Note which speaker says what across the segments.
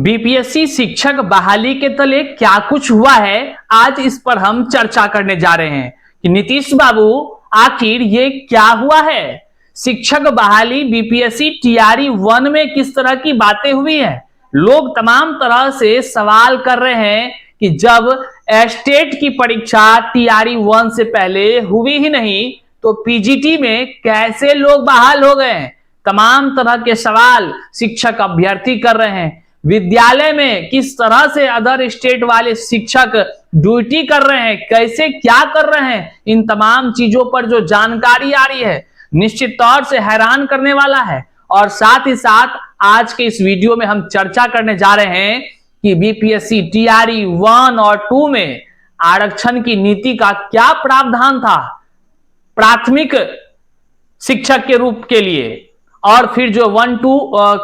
Speaker 1: BPSC शिक्षक बहाली के तले क्या कुछ हुआ है, आज इस पर हम चर्चा करने जा रहे हैं कि नीतीश बाबू आखिर ये क्या हुआ है। शिक्षक बहाली बीपीएससी टीआरई 1 में किस तरह की बातें हुई है। लोग तमाम तरह से सवाल कर रहे हैं कि जब स्टेट की परीक्षा टीआरई 1 से पहले हुई ही नहीं तो पीजीटी में कैसे लोग बहाल हो गए। तमाम तरह के सवाल शिक्षक अभ्यर्थी कर रहे हैं। विद्यालय में किस तरह से अदर स्टेट वाले शिक्षक ड्यूटी कर रहे हैं, कैसे क्या कर रहे हैं, इन तमाम चीजों पर जो जानकारी आ रही है निश्चित तौर से हैरान करने वाला है। और साथ ही साथ आज के इस वीडियो में हम चर्चा करने जा रहे हैं कि बीपीएससी टीआरई 1 और 2 में आरक्षण की नीति का क्या प्रावधान था प्राथमिक शिक्षक के रूप के लिए, और फिर जो 1 to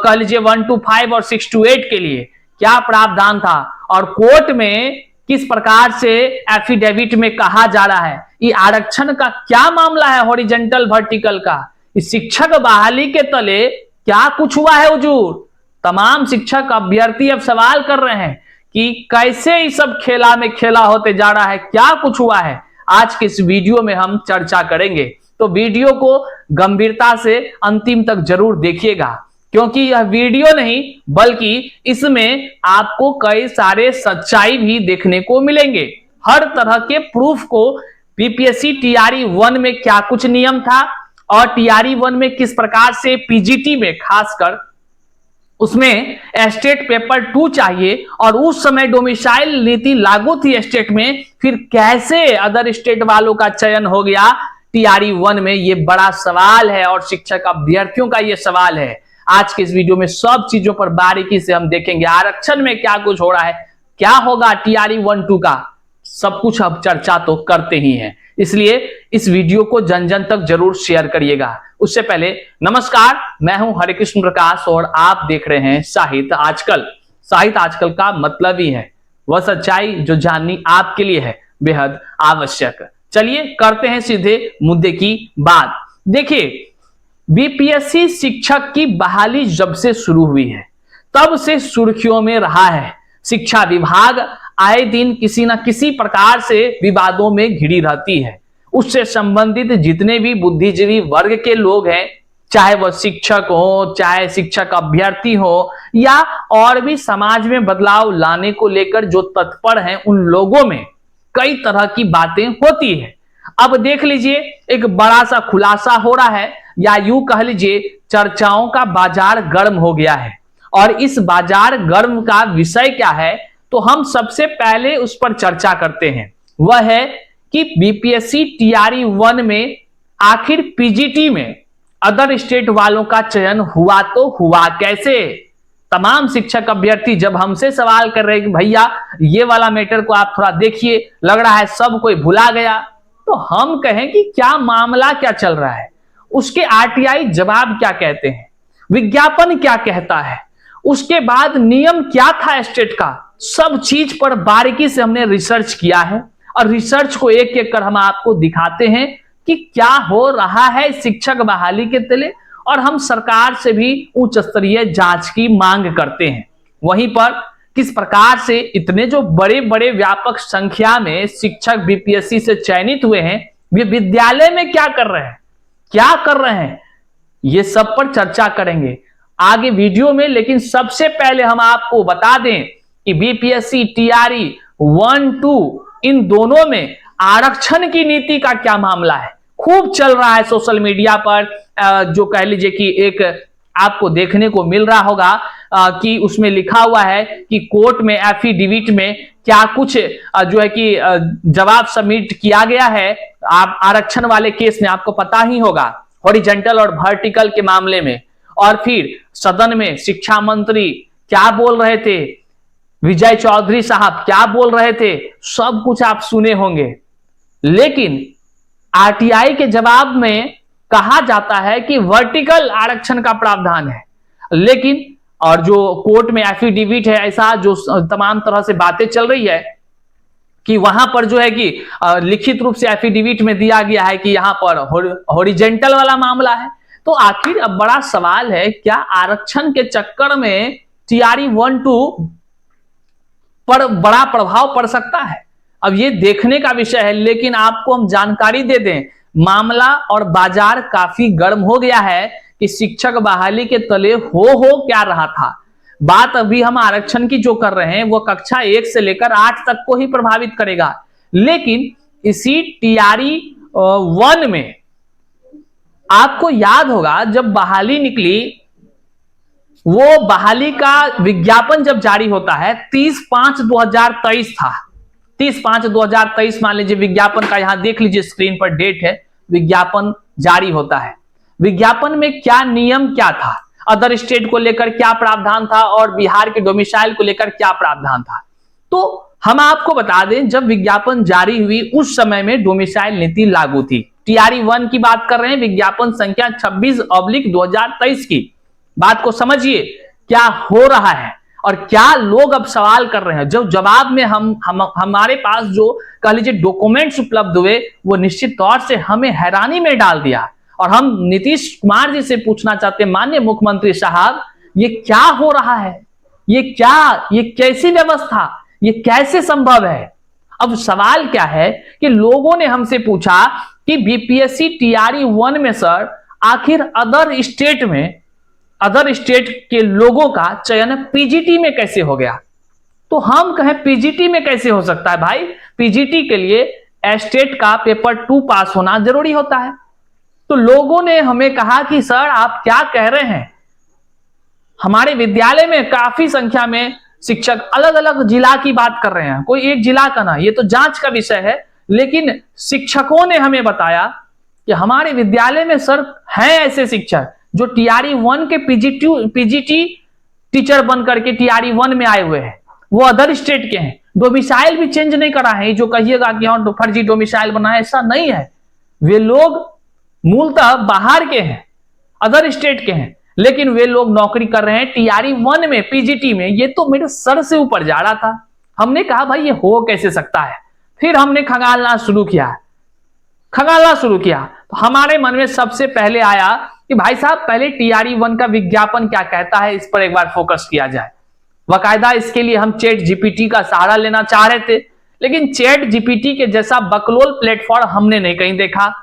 Speaker 1: कह लीजिए 1 to 5 और 6 to 8 के लिए क्या प्रावधान था, और कोर्ट में किस प्रकार से एफिडेविट में कहा जा रहा है ये आरक्षण का क्या मामला है, हॉरिजेंटल वर्टिकल का। इस शिक्षक बहाली के तले क्या कुछ हुआ है हुजूर। तमाम शिक्षक अभ्यर्थी अब सवाल कर रहे हैं कि कैसे ये सब खेला में खेला होते जा रहा है, क्या कुछ हुआ है। आज के इस वीडियो में हम चर्चा करेंगे, तो वीडियो को गंभीरता से अंतिम तक जरूर देखिएगा, क्योंकि यह वीडियो नहीं बल्कि इसमें आपको कई सारे सच्चाई भी देखने को मिलेंगे। हर तरह के प्रूफ को बीपीएससी टीआरई 1 में क्या कुछ नियम था और टीआरई 1 में किस प्रकार से पीजीटी में खासकर उसमें स्टेट पेपर 2 चाहिए, और उस समय डोमिसाइल नीति लागू थी स्टेट में, फिर कैसे अदर स्टेट वालों का चयन हो गया टीआरई 1 में, ये बड़ा सवाल है और शिक्षक अभ्यर्थियों का ये सवाल है। आज के इस वीडियो में सब चीजों पर बारीकी से हम देखेंगे। आरक्षण में क्या कुछ हो रहा है, क्या होगा टीआरई 1-2 का, सब कुछ अब चर्चा तो करते ही हैं, इसलिए इस वीडियो को जन जन तक जरूर शेयर करिएगा। उससे पहले नमस्कार, मैं हूं हरिकृष्ण प्रकाश और आप देख रहे हैं साहित्य आजकल। साहित्य आजकल का मतलब ही है वह सच्चाई जो जाननी आपके लिए है बेहद आवश्यक। चलिए करते हैं सीधे मुद्दे की बात। देखिए, बीपीएससी शिक्षक की बहाली जब से शुरू हुई है तब से सुर्खियों में रहा है। शिक्षा विभाग आए दिन किसी न किसी प्रकार से विवादों में घिरी रहती है। उससे संबंधित जितने भी बुद्धिजीवी वर्ग के लोग हैं, चाहे वह शिक्षक हो, चाहे शिक्षक अभ्यर्थी हो, या और भी समाज में बदलाव लाने को लेकर जो तत्पर हैं, उन लोगों में कई तरह की बातें होती है। अब देख लीजिए, एक बड़ा सा खुलासा हो रहा है, या यूं कह लीजिए चर्चाओं का बाजार गर्म हो गया है। और इस बाजार गर्म का विषय क्या है, तो हम सबसे पहले उस पर चर्चा करते हैं। वह है कि बीपीएससी टीआरई 1 में आखिर पीजीटी में अदर स्टेट वालों का चयन हुआ तो हुआ कैसे। तमाम शिक्षक अभ्यर्थी जब हमसे सवाल कर रहे हैं कि भैया ये वाला मैटर को आप थोड़ा देखिए, लग रहा है सब कोई भुला गया, तो हम कहें कि क्या मामला क्या चल रहा है, उसके आरटीआई जवाब क्या कहते हैं, विज्ञापन क्या कहता है, उसके बाद नियम क्या था स्टेट का, सब चीज पर बारीकी से हमने रिसर्च किया है। और रिसर्च को एक एक कर हम आपको दिखाते हैं कि क्या हो रहा है शिक्षक बहाली के तले, और हम सरकार से भी उच्च स्तरीय जांच की मांग करते हैं। वहीं पर किस प्रकार से इतने जो बड़े बड़े व्यापक संख्या में शिक्षक बीपीएससी से चयनित हुए हैं, वे विद्यालय में क्या कर रहे हैं, ये सब पर चर्चा करेंगे आगे वीडियो में। लेकिन सबसे पहले हम आपको बता दें कि बीपीएससी टीआरई 1-2 इन दोनों में आरक्षण की नीति का क्या मामला है। खूब चल रहा है सोशल मीडिया पर, जो कह लीजिए कि एक आपको देखने को मिल रहा होगा कि उसमें लिखा हुआ है कि कोर्ट में एफिडेविट में क्या कुछ जो है कि जवाब सबमिट किया गया है। आप आरक्षण वाले केस में आपको पता ही होगा, हॉरिजेंटल और वर्टिकल के मामले में। और फिर सदन में शिक्षा मंत्री क्या बोल रहे थे, विजय चौधरी साहब क्या बोल रहे थे, सब कुछ आप सुने होंगे। लेकिन आरटीआई के जवाब में कहा जाता है कि वर्टिकल आरक्षण का प्रावधान है, लेकिन और जो कोर्ट में एफिडेविट है, ऐसा जो तमाम तरह से बातें चल रही है कि वहां पर जो है कि लिखित रूप से एफिडेविट में दिया गया है कि यहां पर हॉरिजेंटल वाला मामला है। तो आखिर अब बड़ा सवाल है, क्या आरक्षण के चक्कर में टीआरई 1-2 पर बड़ा प्रभाव पड़ सकता है। अब ये देखने का विषय है, लेकिन आपको हम जानकारी दे दें, मामला और बाजार काफी गर्म हो गया है कि शिक्षक बहाली के तले हो क्या रहा था। बात अभी हम आरक्षण की जो कर रहे हैं वो कक्षा 1 से लेकर 8 तक को ही प्रभावित करेगा, लेकिन इसी टीआरई 1 में आपको याद होगा जब बहाली निकली, वो बहाली का विज्ञापन जब जारी होता है 30/5/2023 था। 30/5/2023 मान लीजिए विज्ञापन का, यहां देख लीजिए स्क्रीन पर डेट है, विज्ञापन जारी होता है। विज्ञापन में क्या नियम क्या था, अदर स्टेट को लेकर क्या प्रावधान था और बिहार के डोमिसाइल को लेकर क्या प्रावधान था। तो हम आपको बता दें, जब विज्ञापन जारी हुई उस समय में डोमिसाइल नीति लागू थी। टीआरई 1 की बात कर रहे हैं, विज्ञापन संख्या 26/2023 की। बात को समझिए क्या हो रहा है और क्या लोग अब सवाल कर रहे हैं। जब जवाब में हमारे पास जो कह लीजिए डॉक्यूमेंट्स उपलब्ध हुए, वो निश्चित तौर से हमें हैरानी में डाल दिया। और हम नीतीश कुमार जी से पूछना चाहते हैं, माननीय मुख्यमंत्री साहब, ये क्या हो रहा है, ये कैसी व्यवस्था, ये कैसे संभव है। अब सवाल क्या है कि लोगों ने हमसे पूछा कि बीपीएससी टीआरई 1 में सर आखिर अदर स्टेट के लोगों का चयन पीजीटी में कैसे हो गया। तो हम कहें पीजीटी में कैसे हो सकता है भाई, पीजीटी के लिए स्टेट का पेपर 2 पास होना जरूरी होता है। तो लोगों ने हमें कहा कि सर आप क्या कह रहे हैं, हमारे विद्यालय में काफी संख्या में शिक्षक अलग अलग जिला की बात कर रहे हैं, कोई एक जिला का ना, ये तो जांच का विषय है। लेकिन शिक्षकों ने हमें बताया कि हमारे विद्यालय में सर हैं ऐसे शिक्षक जो टीआरई 1 के पीजीटी टीचर बन करके टीआरई 1 में आए हुए हैं, वो अदर स्टेट के हैं, डोमिसाइल भी चेंज नहीं करा है। जो कहिएगा कि हाँ फर्जी डोमिसाइल बना है, ऐसा नहीं है। वे लोग मूलतः बाहर के हैं, अदर स्टेट के हैं, लेकिन वे लोग नौकरी कर रहे हैं टीआरई 1 में, पीजीटी में। ये तो मेरे सर से ऊपर जा रहा था। हमने कहा भाई ये हो कैसे सकता है। फिर हमने खंगालना शुरू किया। तो हमारे मन में सबसे पहले आया कि भाई साहब पहले टीआरई 1 का विज्ञापन क्या कहता है, इस पर एक बार फोकस किया जाए। बाकायदा इसके लिए हम चैट जीपीटी का सहारा लेना चाह रहे थे, लेकिन चैट जीपीटी के जैसा बकलोल प्लेटफॉर्म हमने नहीं कहीं देखा।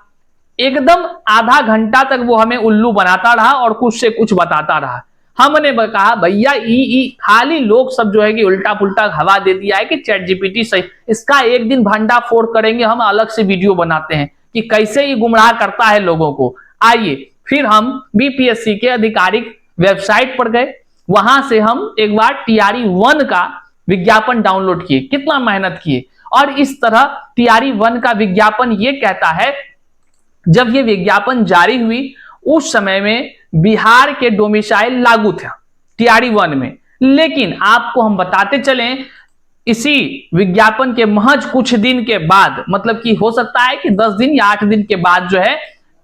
Speaker 1: एकदम आधा घंटा तक वो हमें उल्लू बनाता रहा और कुछ से कुछ बताता रहा। हमने कहा भैया खाली लोग सब जो है कि उल्टा पुल्टा हवा दे दिया है कि चैट जीपीटी सही, इसका एक दिन भंडा फोड़ करेंगे, हम अलग से वीडियो बनाते हैं कि कैसे ये गुमराह करता है लोगों को। आइए फिर हम बीपीएससी के आधिकारिक वेबसाइट पर गए, वहां से हम एक बार टीआरई 1 का विज्ञापन डाउनलोड किए, कितना मेहनत किए। और इस तरह टीआरई 1 का विज्ञापन ये कहता है, जब ये विज्ञापन जारी हुई उस समय में बिहार के डोमिसाइल लागू था टीआरई 1 में। लेकिन आपको हम बताते चलें, इसी विज्ञापन के महज कुछ दिन के बाद, मतलब कि हो सकता है कि 10 दिन या 8 दिन के बाद जो है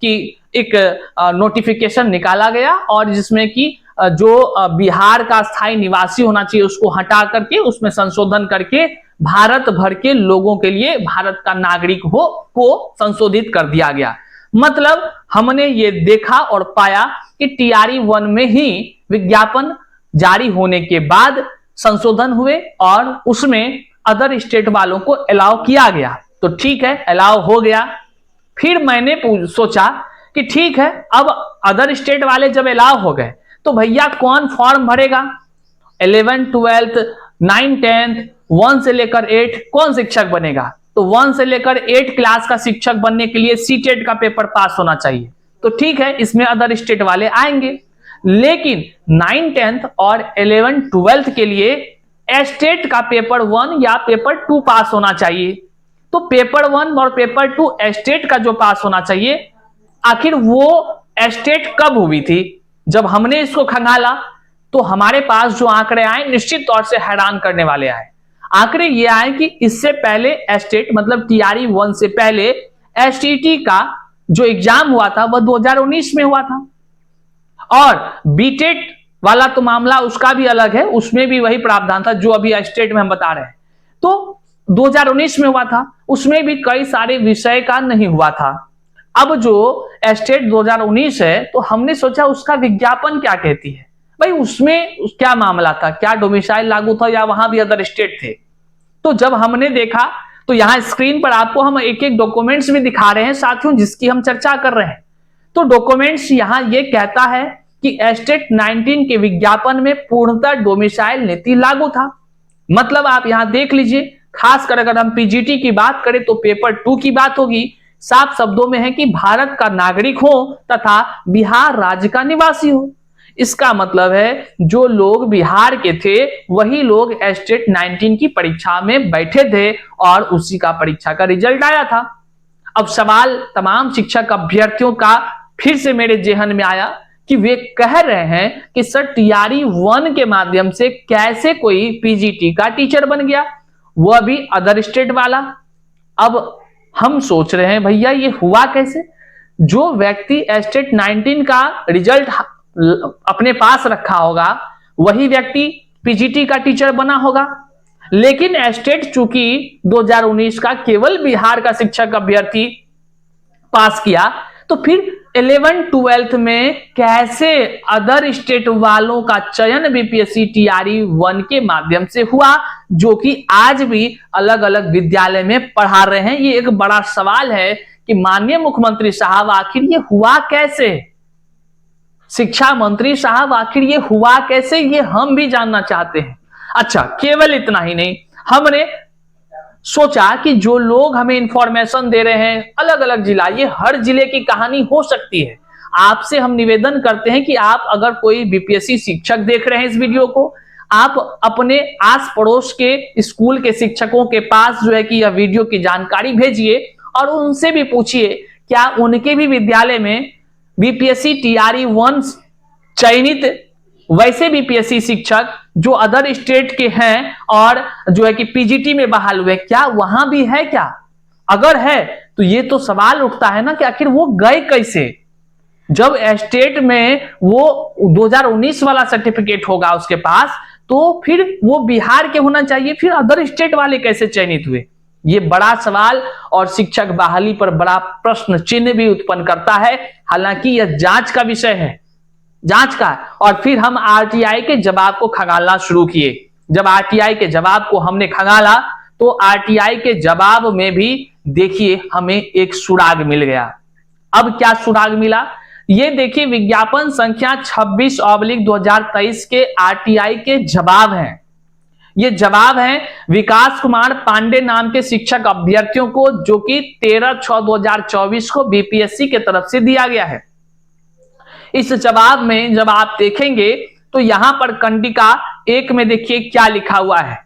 Speaker 1: कि एक नोटिफिकेशन निकाला गया, और जिसमें कि जो बिहार का स्थायी निवासी होना चाहिए उसको हटा करके उसमें संशोधन करके भारत भर के लोगों के लिए भारत का नागरिक हो को संशोधित कर दिया गया। मतलब हमने ये देखा और पाया कि टीआरई 1 में ही विज्ञापन जारी होने के बाद संशोधन हुए और उसमें अदर स्टेट वालों को अलाउ किया गया। तो ठीक है, अलाउ हो गया। फिर मैंने सोचा कि ठीक है, अब अदर स्टेट वाले जब अलाउ हो गए तो भैया कौन फॉर्म भरेगा। 11th 12th 9th 10th 1 से लेकर 8 कौन शिक्षक बनेगा। तो 1 से लेकर 8 क्लास का शिक्षक बनने के लिए सीटेट का पेपर पास होना चाहिए। तो ठीक है, इसमें अदर स्टेट वाले आएंगे। लेकिन 9th 10th और 11th 12th के लिए स्टेट का पेपर 1 या पेपर 2 पास होना चाहिए। तो पेपर 1 और पेपर 2 स्टेट का जो पास होना चाहिए, आखिर वो स्टेट कब हुई थी। जब हमने इसको खंगाला तो हमारे पास जो आंकड़े आए निश्चित तौर से हैरान करने वाले आए। आंकड़े ये आए कि इससे पहले स्टेट मतलब टीआरई 1 से पहले एसटीटी का जो एग्जाम हुआ था वह 2019 में हुआ था, और बीटेट वाला तो मामला उसका भी अलग है, उसमें भी वही प्रावधान था जो अभी स्टेट में हम बता रहे हैं। तो 2019 में हुआ था, उसमें भी कई सारे विषय का नहीं हुआ था। अब जो स्टेट 2019 है तो हमने सोचा उसका विज्ञापन क्या कहती है। भाई उसमें क्या मामला था, क्या डोमिसाइल लागू था या वहां भी अदर स्टेट थे? तो जब हमने देखा तो यहां स्क्रीन पर आपको हम एक एक डॉक्यूमेंट्स भी दिखा रहे हैं साथियों, जिसकी हम चर्चा कर रहे हैं। तो डॉक्यूमेंट्स यहां ये कहता है कि स्टेट 19 के विज्ञापन में पूर्णतः डोमिसाइल नीति लागू था। मतलब आप यहां देख लीजिए, खासकर अगर हम पीजीटी की बात करें तो पेपर 2 की बात होगी। साफ शब्दों में है कि भारत का नागरिक हो तथा बिहार राज्य का निवासी हो। इसका मतलब है जो लोग बिहार के थे वही लोग स्टेट 19 की परीक्षा में बैठे थे और उसी का परीक्षा का रिजल्ट आया था। अब सवाल तमाम शिक्षक अभ्यर्थियों का फिर से मेरे जेहन में आया कि वे कह रहे हैं कि सर टीआरई 1 के माध्यम से कैसे कोई पीजीटी का टीचर बन गया, वह भी अदर स्टेट वाला। अब हम सोच रहे हैं भैया ये हुआ कैसे? जो व्यक्ति स्टेट 19 का रिजल्ट अपने पास रखा होगा वही व्यक्ति पीजीटी का टीचर बना होगा, लेकिन स्टेट चूंकि 2019 का केवल बिहार का शिक्षक अभ्यर्थी पास किया, तो फिर 11-12 में कैसे अदर स्टेट वालों का चयन बीपीएससी टीआरई 1 के माध्यम से हुआ, जो कि आज भी अलग अलग विद्यालय में पढ़ा रहे हैं? ये एक बड़ा सवाल है कि माननीय मुख्यमंत्री साहब आखिर ये हुआ कैसे? शिक्षा मंत्री साहब आखिर ये हुआ कैसे, ये हम भी जानना चाहते हैं। अच्छा, केवल इतना ही नहीं, हमने सोचा कि जो लोग हमें इंफॉर्मेशन दे रहे हैं अलग अलग जिला, ये हर जिले की कहानी हो सकती है। आपसे हम निवेदन करते हैं कि आप अगर कोई बीपीएससी शिक्षक देख रहे हैं इस वीडियो को, आप अपने आस पड़ोस के स्कूल के शिक्षकों के पास जो है कि यह वीडियो की जानकारी भेजिए और उनसे भी पूछिए क्या उनके भी विद्यालय में बीपीएससी टीआरई 1 चयनित वैसे बीपीएससी शिक्षक जो अदर स्टेट के हैं और जो है कि पीजीटी में बहाल हुए, क्या वहां भी है क्या? अगर है तो ये तो सवाल उठता है ना कि आखिर वो गए कैसे? जब स्टेट में वो 2019 वाला सर्टिफिकेट होगा उसके पास, तो फिर वो बिहार के होना चाहिए, फिर अदर स्टेट वाले कैसे चयनित हुए? ये बड़ा सवाल और शिक्षक बहाली पर बड़ा प्रश्न चिन्ह भी उत्पन्न करता है। हालांकि यह जांच का विषय है, जांच का। और फिर हम आरटीआई के जवाब को खंगालना शुरू किए। जब आरटीआई के जवाब को हमने खंगाला तो आरटीआई के जवाब में भी देखिए हमें एक सुराग मिल गया। अब क्या सुराग मिला? ये देखिए विज्ञापन संख्या 26/2023 के आरटीआई के जवाब हैं। ये जवाब है विकास कुमार पांडे नाम के शिक्षक अभ्यर्थियों को, जो कि 13/6/2024 को बीपीएससी के तरफ से दिया गया है। इस जवाब में जब आप देखेंगे तो यहां पर कंडिका 1 में देखिए क्या लिखा हुआ है।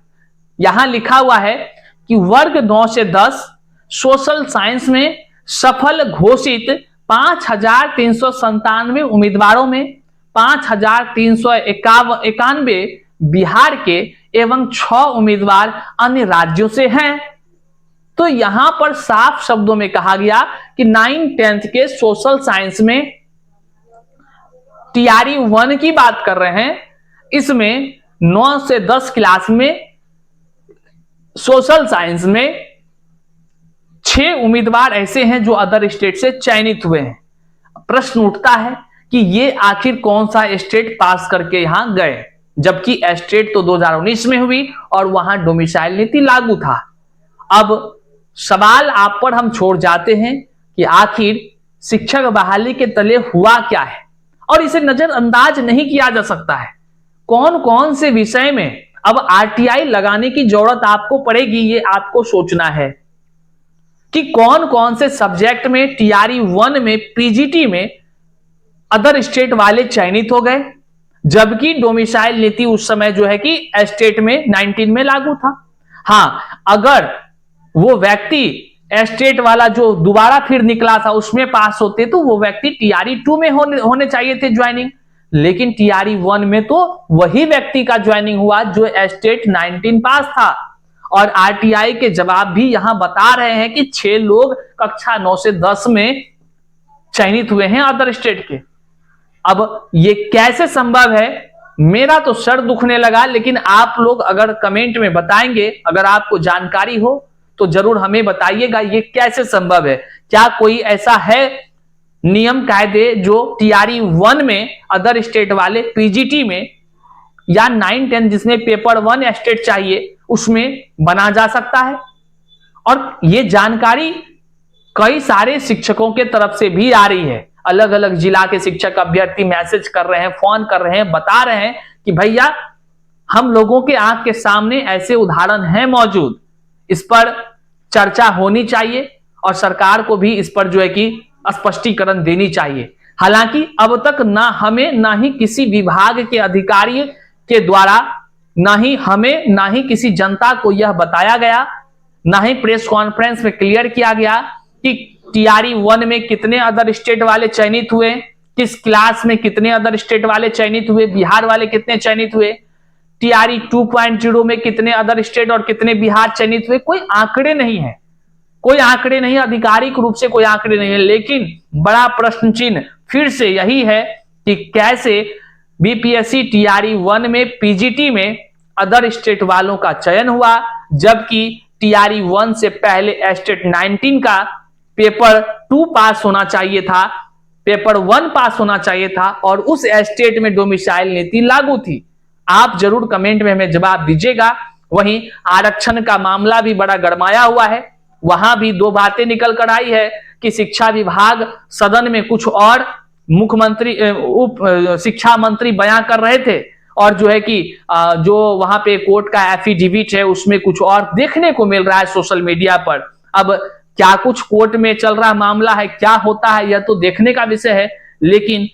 Speaker 1: यहां लिखा हुआ है कि वर्ग 9 से 10 सोशल साइंस में सफल घोषित 5397 उम्मीदवारों में 5391 बिहार के एवं 6 उम्मीदवार अन्य राज्यों से हैं। तो यहां पर साफ शब्दों में कहा गया कि 9th-10th के सोशल साइंस में टीआरई 1 की बात कर रहे हैं। इसमें 9 से 10 क्लास में सोशल साइंस में 6 उम्मीदवार ऐसे हैं जो अदर स्टेट से चयनित हुए हैं। प्रश्न उठता है कि ये आखिर कौन सा स्टेट पास करके यहां गए, जबकि स्टेट तो 2019 में हुई और वहां डोमिसाइल नीति लागू था। अब सवाल आप पर हम छोड़ जाते हैं कि आखिर शिक्षक बहाली के तले हुआ क्या है, और इसे नजरअंदाज नहीं किया जा सकता है। कौन कौन से विषय में अब आरटीआई लगाने की जरूरत आपको पड़ेगी, ये आपको सोचना है कि कौन कौन से सब्जेक्ट में टीआरई 1 में पीजीटी में अदर स्टेट वाले चयनित हो गए, जबकि डोमिसाइल नीति उस समय जो है कि स्टेट में 19 में लागू था। हां, अगर वो व्यक्ति स्टेट वाला जो दोबारा फिर निकला था उसमें पास होते तो वो व्यक्ति टीआरई 2 में होने चाहिए थे ज्वाइनिंग, लेकिन टीआरई 1 में तो वही व्यक्ति का ज्वाइनिंग हुआ जो स्टेट 19 पास था। और आरटीआई के जवाब भी यहां बता रहे हैं कि 6 लोग कक्षा 9 से 10 में चयनित हुए हैं अदर स्टेट के। अब ये कैसे संभव है? मेरा तो सर दुखने लगा, लेकिन आप लोग अगर कमेंट में बताएंगे, अगर आपको जानकारी हो तो जरूर हमें बताइएगा ये कैसे संभव है। क्या कोई ऐसा है नियम कायदे जो टीआरई 1 में अदर स्टेट वाले पीजीटी में या 9-10 जिसमें पेपर 1 स्टेट चाहिए उसमें बना जा सकता है। और ये जानकारी कई सारे शिक्षकों के तरफ से भी आ रही है। अलग अलग जिला के शिक्षक अभ्यर्थी मैसेज कर रहे हैं, फोन कर रहे हैं, बता रहे हैं कि भैया हम लोगों के आंख के सामने ऐसे उदाहरण हैं मौजूद, इस पर चर्चा होनी चाहिए और सरकार को भी इस पर जो है कि स्पष्टीकरण देनी चाहिए। हालांकि अब तक ना हमें ना ही किसी विभाग के अधिकारी के द्वारा ना ही हमें ना ही किसी जनता को यह बताया गया, ना ही प्रेस कॉन्फ्रेंस में क्लियर किया गया कि टीआरई 1 में कितने अदर स्टेट वाले चयनित हुए, किस क्लास में कितने अदर स्टेट वाले चयनित हुए, बिहार वाले कितने चयनित हुए, टीआरई 2.0 में कितने अदर स्टेट और कितने बिहार चयनित हुए। कोई आंकड़े नहीं है, कोई आंकड़े नहीं, आधिकारिक रूप से कोई आंकड़े नहीं है। लेकिन बड़ा प्रश्न चिन्ह फिर से यही है कि कैसे बीपीएससी टीआरई 1 में पीजीटी में अदर स्टेट वालों का चयन हुआ, जबकि टीआरई 1 से पहले स्टेट 19 का पेपर 2 पास होना चाहिए था, पेपर 1 पास होना चाहिए था और उस स्टेट में डोमिसाइल नीति लागू थी। आप जरूर कमेंट में हमें जवाब दीजिएगा। वहीं आरक्षण का मामला भी बड़ा गरमाया हुआ है, वहां भी दो बातें निकल कर आई है कि शिक्षा विभाग सदन में कुछ और मुख्यमंत्री उप शिक्षा मंत्री बयां कर रहे थे और जो है कि जो वहां पे कोर्ट का एफिडेविट है उसमें कुछ और देखने को मिल रहा है सोशल मीडिया पर। अब क्या कुछ कोर्ट में चल रहा मामला है, क्या होता है यह तो देखने का विषय है, लेकिन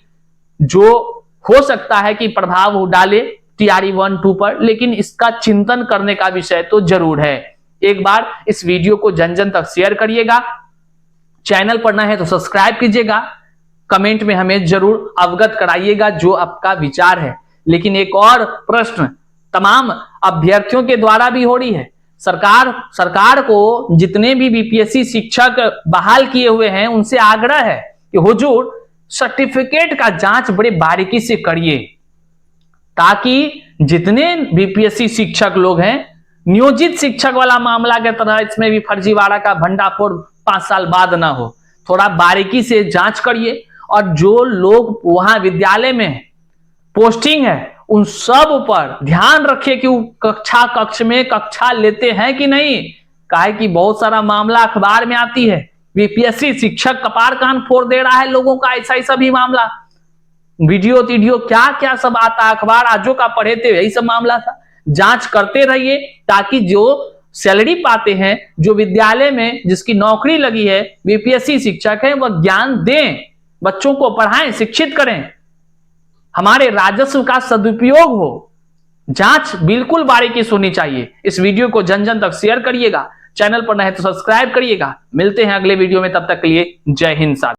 Speaker 1: जो हो सकता है कि प्रभाव डाले टीआरई 1-2 पर, लेकिन इसका चिंतन करने का विषय तो जरूर है। एक बार इस वीडियो को जन जन तक शेयर करिएगा, चैनल पर नए हैं तो सब्सक्राइब कीजिएगा, कमेंट में हमें जरूर अवगत कराइएगा जो आपका विचार है। लेकिन एक और प्रश्न तमाम अभ्यर्थियों के द्वारा भी हो रही है, सरकार को जितने भी बीपीएससी शिक्षक बहाल किए हुए हैं उनसे आग्रह है कि हुजूर सर्टिफिकेट का जांच बड़े बारीकी से करिए, ताकि जितने बीपीएससी शिक्षक लोग हैं, नियोजित शिक्षक वाला मामला के तरह इसमें भी फर्जीवाड़ा का भंडाफोड़ 5 साल बाद ना हो। थोड़ा बारीकी से जांच करिए और जो लोग वहां विद्यालय में पोस्टिंग है उन सब पर ध्यान रखिए कि वो कक्ष में कक्षा लेते हैं कि नहीं। काहे कि बहुत सारा मामला अखबार में आती है, बीपीएससी शिक्षक कपार कान फोड़ दे रहा है लोगों का, ऐसा ही सभी मामला, वीडियो क्या क्या सब आता है, अखबार आजो का पढ़े थे यही सब मामला था। जांच करते रहिए ताकि जो सैलरी पाते हैं, जो विद्यालय में जिसकी नौकरी लगी है बीपीएससी शिक्षक है, वह ज्ञान दें, बच्चों को पढ़ाएं, शिक्षित करें, हमारे राजस्व का सदुपयोग हो। जांच बिल्कुल बारीकी से होनी चाहिए। इस वीडियो को जन जन तक शेयर करिएगा, चैनल पर नए तो सब्सक्राइब करिएगा। मिलते हैं अगले वीडियो में, तब तक के लिए जय हिंद साथी।